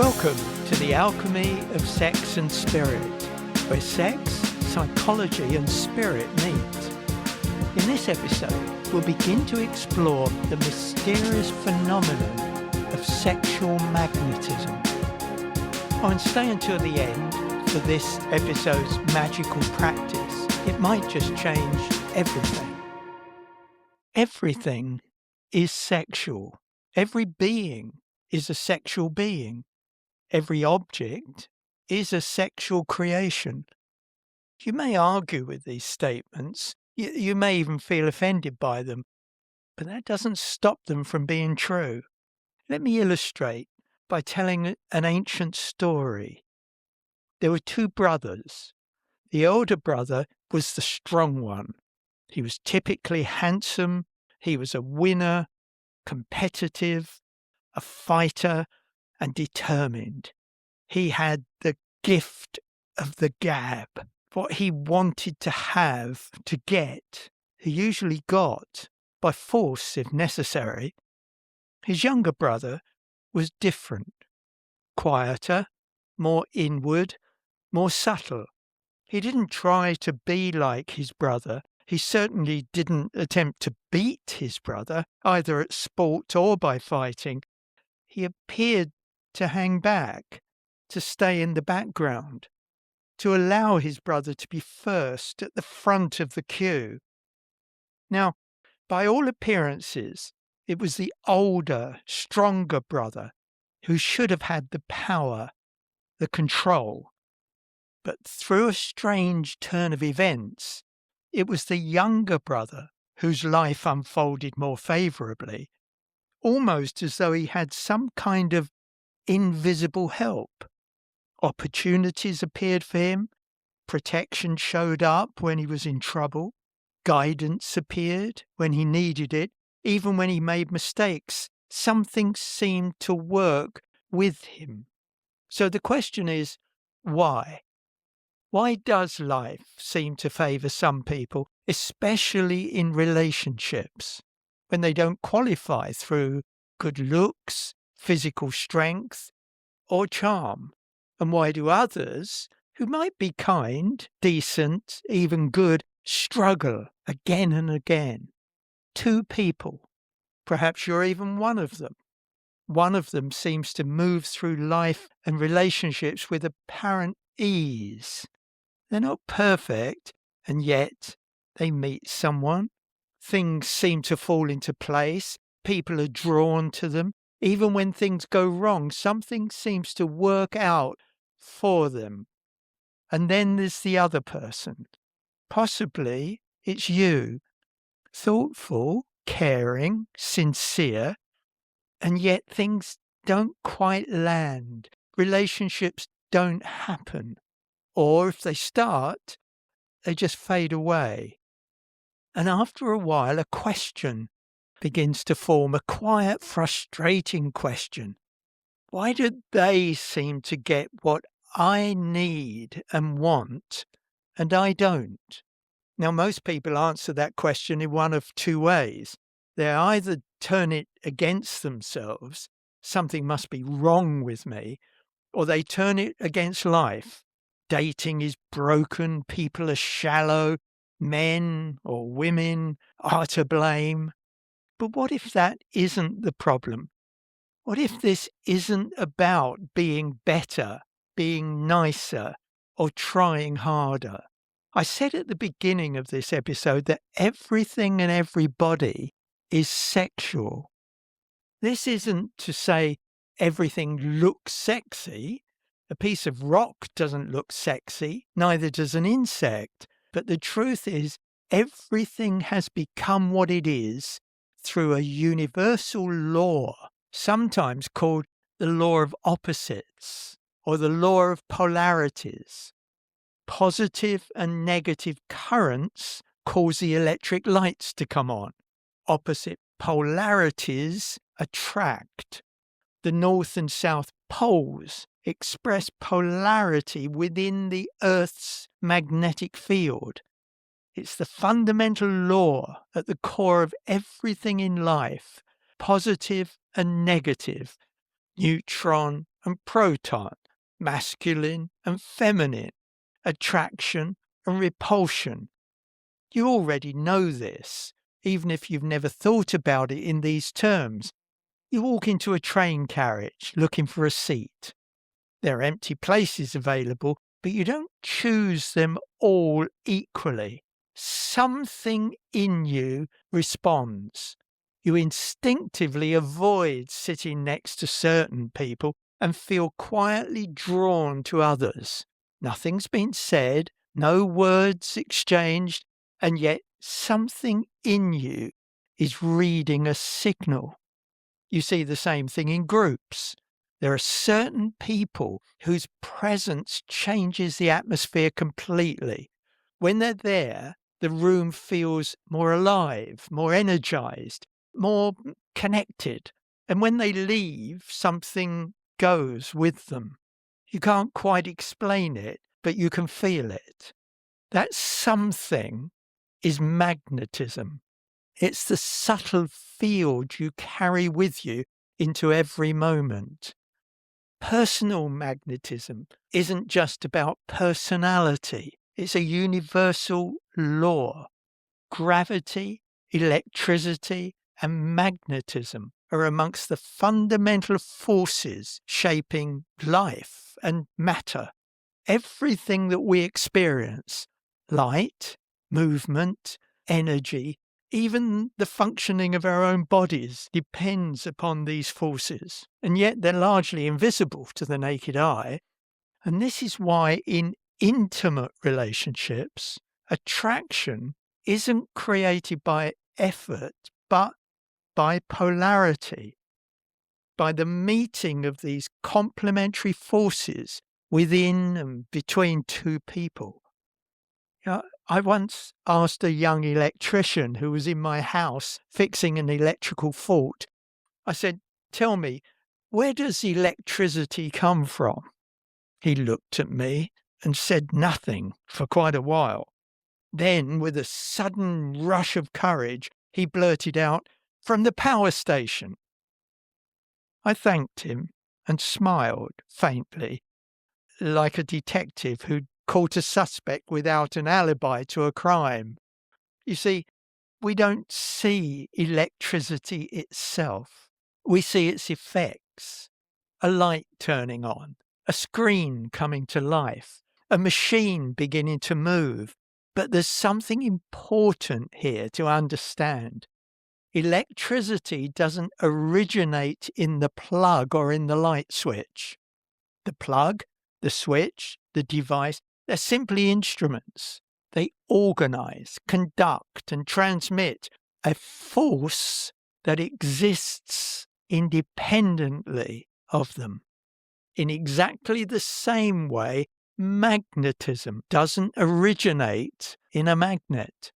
Welcome to the alchemy of sex and spirit, where sex, psychology and spirit meet. In this episode, we'll begin to explore the mysterious phenomenon of sexual magnetism. And stay until the end for this episode's magical practice. It might just change everything. Everything is sexual. Every being is a sexual being. Every object is a sexual creation. You may argue with these statements. You may even feel offended by them, but that doesn't stop them from being true. Let me illustrate by telling an ancient story. There were two brothers. The older brother was the strong one. He was typically handsome. He was a winner, competitive, a fighter, and determined. He had the gift of the gab. What he wanted to have, to get, he usually got, by force if necessary. His younger brother was different, quieter, more inward, more subtle. He didn't try to be like his brother. He certainly didn't attempt to beat his brother, either at sport or by fighting. He appeared to hang back, to stay in the background, to allow his brother to be first at the front of the queue. Now, by all appearances, it was the older, stronger brother who should have had the power, the control. But through a strange turn of events, it was the younger brother whose life unfolded more favourably, almost as though he had some kind of invisible help. Opportunities appeared for him, protection showed up when he was in trouble, guidance appeared when he needed it, even when he made mistakes. Something seemed to work with him. So the question is, why? Why does life seem to favour some people, especially in relationships, when they don't qualify through good looks, physical strength, or charm? And why do others, who might be kind, decent, even good, struggle again and again? Two people, perhaps you're even one of them. One of them seems to move through life and relationships with apparent ease. They're not perfect, and yet they meet someone. Things seem to fall into place. People are drawn to them. Even when things go wrong, something seems to work out for them. And then there's the other person. Possibly it's you. Thoughtful, caring, sincere, and yet things don't quite land. Relationships don't happen. Or if they start, they just fade away. And after a while, a question begins to form, a quiet, frustrating question. Why do they seem to get what I need and want, and I don't? Now, most people answer that question in one of two ways. They either turn it against themselves, something must be wrong with me, or they turn it against life. Dating is broken, people are shallow, men or women are to blame. But what if that isn't the problem? What if this isn't about being better, being nicer, or trying harder? I said at the beginning of this episode that everything and everybody is sexual. This isn't to say everything looks sexy. A piece of rock doesn't look sexy, neither does an insect. But the truth is, everything has become what it is through a universal law, sometimes called the law of opposites or the law of polarities. Positive and negative currents cause the electric lights to come on. Opposite polarities attract. The north and south poles express polarity within the Earth's magnetic field. It's the fundamental law at the core of everything in life, positive and negative. neutron and proton, masculine and feminine, attraction and repulsion. You already know this, even if you've never thought about it in these terms. You walk into a train carriage looking for a seat. There are empty places available, but you don't choose them all equally. Something in you responds. You instinctively avoid sitting next to certain people and feel quietly drawn to others. Nothing's been said, no words exchanged, and yet something in you is reading a signal. You see the same thing in groups. There are certain people whose presence changes the atmosphere completely. When they're there, the room feels more alive, more energized, more connected. And when they leave, something goes with them. You can't quite explain it, but you can feel it. That something is magnetism. It's the subtle field you carry with you into every moment. Personal magnetism isn't just about personality. It's a universal law. Gravity, electricity, and magnetism are amongst the fundamental forces shaping life and matter. Everything that we experience, light, movement, energy, even the functioning of our own bodies depends upon these forces, and yet they're largely invisible to the naked eye. And this is why in intimate relationships, attraction isn't created by effort, but by polarity, by the meeting of these complementary forces within and between two people. I once asked a young electrician who was in my house fixing an electrical fault. I said, "Tell me, where does electricity come from?" He looked at me and said nothing for quite a while. Then, with a sudden rush of courage, he blurted out, "From the power station." I thanked him and smiled faintly, like a detective who'd caught a suspect without an alibi to a crime. You see, we don't see electricity itself. We see its effects. A light turning on, a screen coming to life, a machine beginning to move. But there's something important here to understand. Electricity doesn't originate in the plug or in the light switch. The plug, the switch, the device, they're simply instruments. They organize, conduct, and transmit a force that exists independently of them. In exactly the same way, magnetism doesn't originate in a magnet.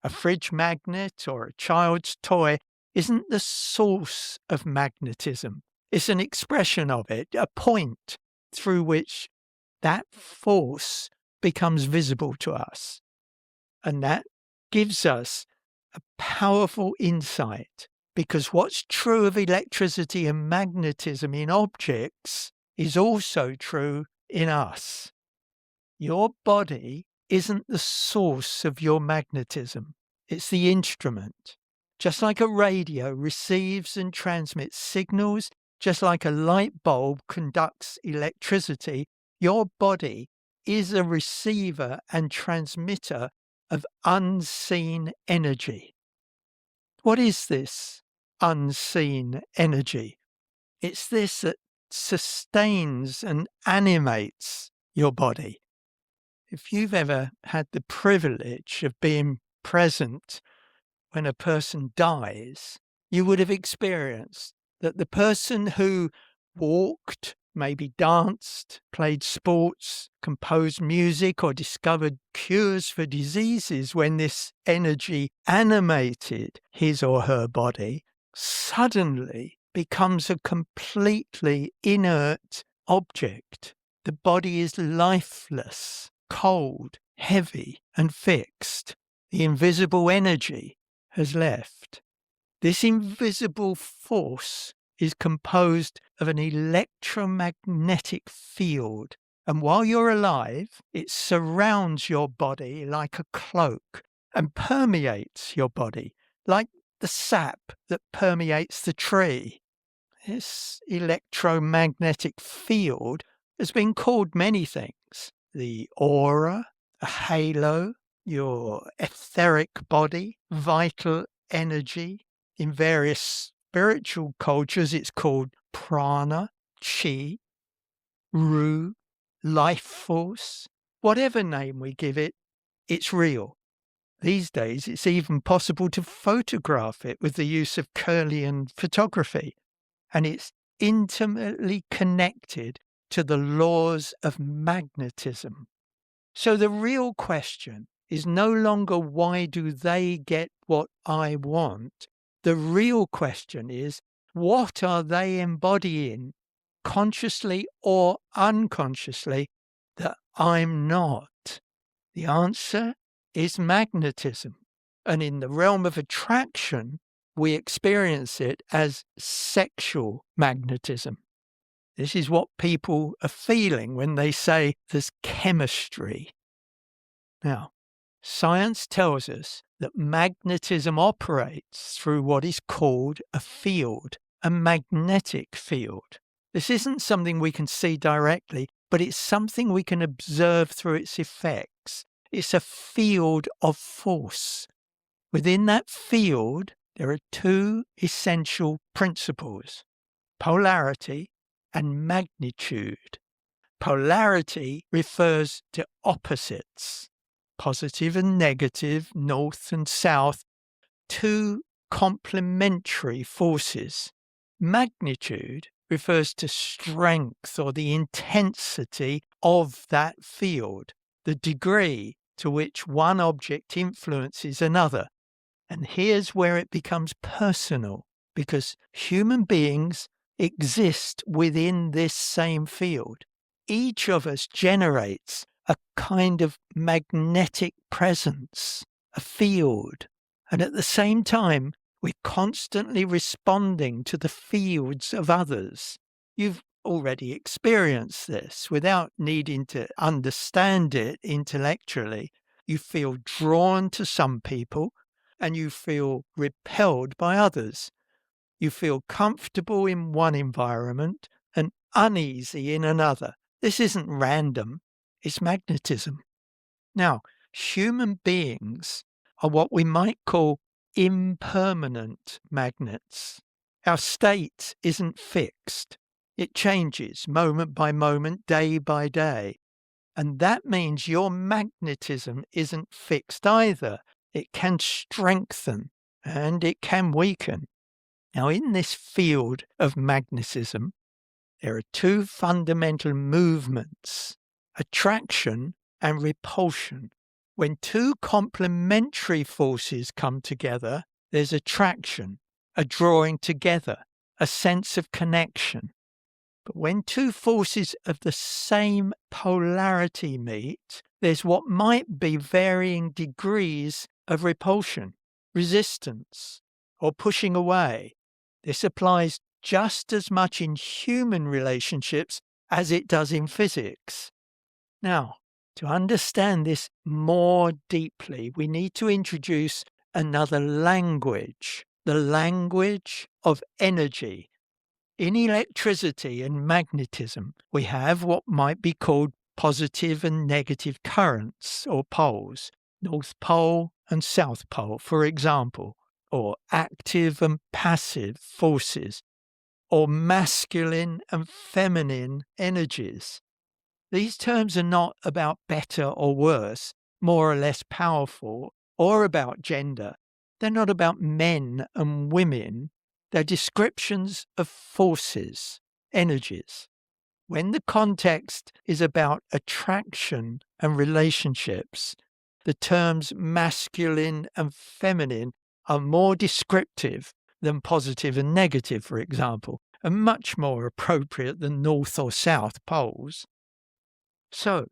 A fridge magnet or a child's toy isn't the source of magnetism. It's an expression of it, a point through which that force becomes visible to us. And that gives us a powerful insight, because what's true of electricity and magnetism in objects is also true in us. Your body isn't the source of your magnetism. It's the instrument. Just like a radio receives and transmits signals, just like a light bulb conducts electricity, your body is a receiver and transmitter of unseen energy. What is this unseen energy? It's this that sustains and animates your body. If you've ever had the privilege of being present when a person dies, you would have experienced that the person who walked, maybe danced, played sports, composed music, or discovered cures for diseases when this energy animated his or her body, suddenly becomes a completely inert object. The body is lifeless, cold, heavy, and fixed. The invisible energy has left. This invisible force is composed of an electromagnetic field. And while you're alive, it surrounds your body like a cloak and permeates your body like the sap that permeates the tree. This electromagnetic field has been called many things: the aura, a halo, your etheric body, vital energy. In various spiritual cultures, it's called prana, chi, ru, life force. Whatever name we give it, it's real. These days, it's even possible to photograph it with the use of Kirlian photography, and it's intimately connected to the laws of magnetism. So the real question is no longer why do they get what I want? The real question is, what are they embodying, consciously or unconsciously, that I'm not? The answer is magnetism. And in the realm of attraction, we experience it as sexual magnetism. This is what people are feeling when they say there's chemistry. Now, science tells us that magnetism operates through what is called a field, a magnetic field. This isn't something we can see directly, but it's something we can observe through its effects. It's a field of force. Within that field, there are two essential principles: polarity and magnitude. Polarity refers to opposites, positive and negative, north and south, two complementary forces. Magnitude refers to strength or the intensity of that field, the degree to which one object influences another. And here's where it becomes personal, because human beings exist within this same field. Each of us generates a kind of magnetic presence, a field. And at the same time, we're constantly responding to the fields of others. You've already experienced this without needing to understand it intellectually. You feel drawn to some people and you feel repelled by others. You feel comfortable in one environment and uneasy in another. This isn't random, it's magnetism. Now, human beings are what we might call impermanent magnets. Our state isn't fixed. It changes moment by moment, day by day. And that means your magnetism isn't fixed either. It can strengthen and it can weaken. Now, in this field of magnetism, there are two fundamental movements: attraction and repulsion. When two complementary forces come together, there's attraction, a drawing together, a sense of connection. But when two forces of the same polarity meet, there's what might be varying degrees of repulsion, resistance, or pushing away. This applies just as much in human relationships as it does in physics. Now, to understand this more deeply, we need to introduce another language, the language of energy. In electricity and magnetism, we have what might be called positive and negative currents or poles, North Pole and South Pole, for example, or active and passive forces, or masculine and feminine energies. These terms are not about better or worse, more or less powerful, or about gender. They're not about men and women. They're descriptions of forces, energies. When the context is about attraction and relationships, the terms masculine and feminine are more descriptive than positive and negative, for example, and much more appropriate than north or south poles. So,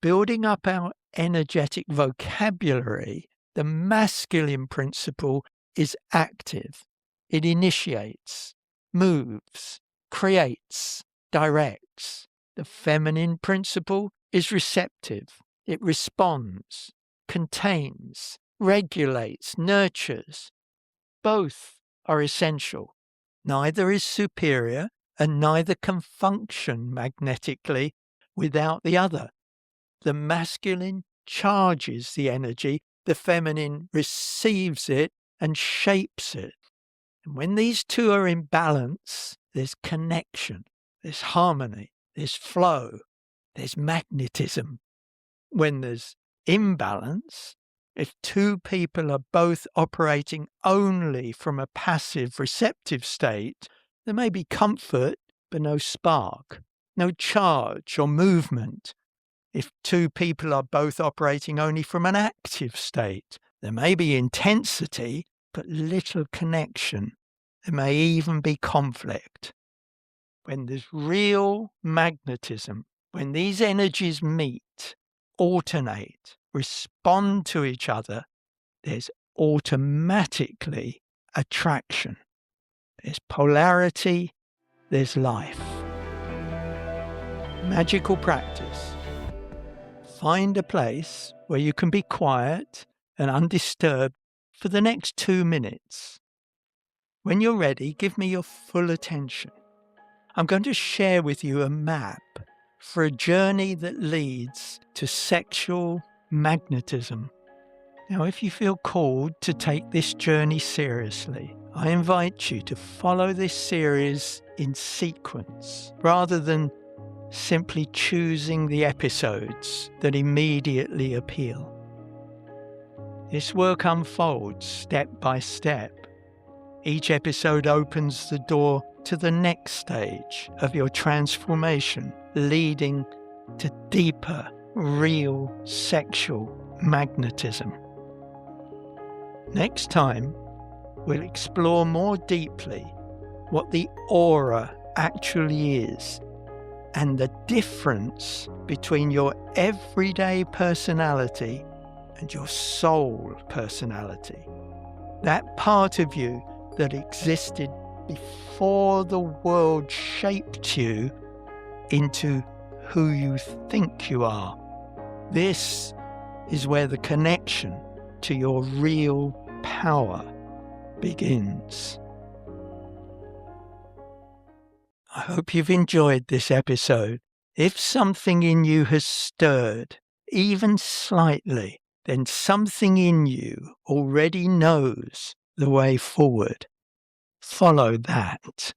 building up our energetic vocabulary, the masculine principle is active. It initiates. moves, creates, directs. The feminine principle is receptive. It responds, contains, regulates, nurtures. Both are essential. Neither is superior, and neither can function magnetically without the other. The masculine charges the energy, the feminine receives it and shapes it. And when these two are in balance, there's connection, there's harmony, there's flow, there's magnetism. When there's imbalance, if two people are both operating only from a passive receptive state, there may be comfort but no spark, no charge or movement. If two people are both operating only from an active state, there may be intensity but little connection. There may even be conflict. When there's real magnetism, when these energies meet, alternate, respond to each other, there's automatically attraction. There's polarity, there's life. Magical practice. Find a place where you can be quiet and undisturbed for the next 2 minutes. When you're ready, give me your full attention. I'm going to share with you a map for a journey that leads to sexual magnetism. Now, if you feel called to take this journey seriously, I invite you to follow this series in sequence rather than simply choosing the episodes that immediately appeal. This work unfolds step by step. Each episode opens the door to the next stage of your transformation, leading to deeper, real sexual magnetism. Next time, we'll explore more deeply what the aura actually is and the difference between your everyday personality and your soul personality. That part of you that existed before the world shaped you into who you think you are. This is where the connection to your real power begins. I hope you've enjoyed this episode. If something in you has stirred, even slightly, then something in you already knows the way forward. Follow that.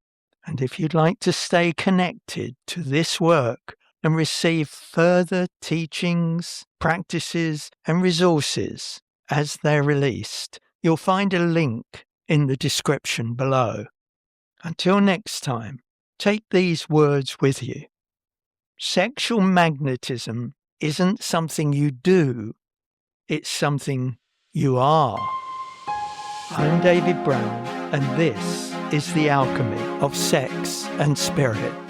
And if you'd like to stay connected to this work and receive further teachings, practices, and resources as they're released, you'll find a link in the description below. Until next time, take these words with you. Sexual magnetism isn't something you do, it's something you are. I'm David Brown, and this is The Alchemy of Sex and Spirit.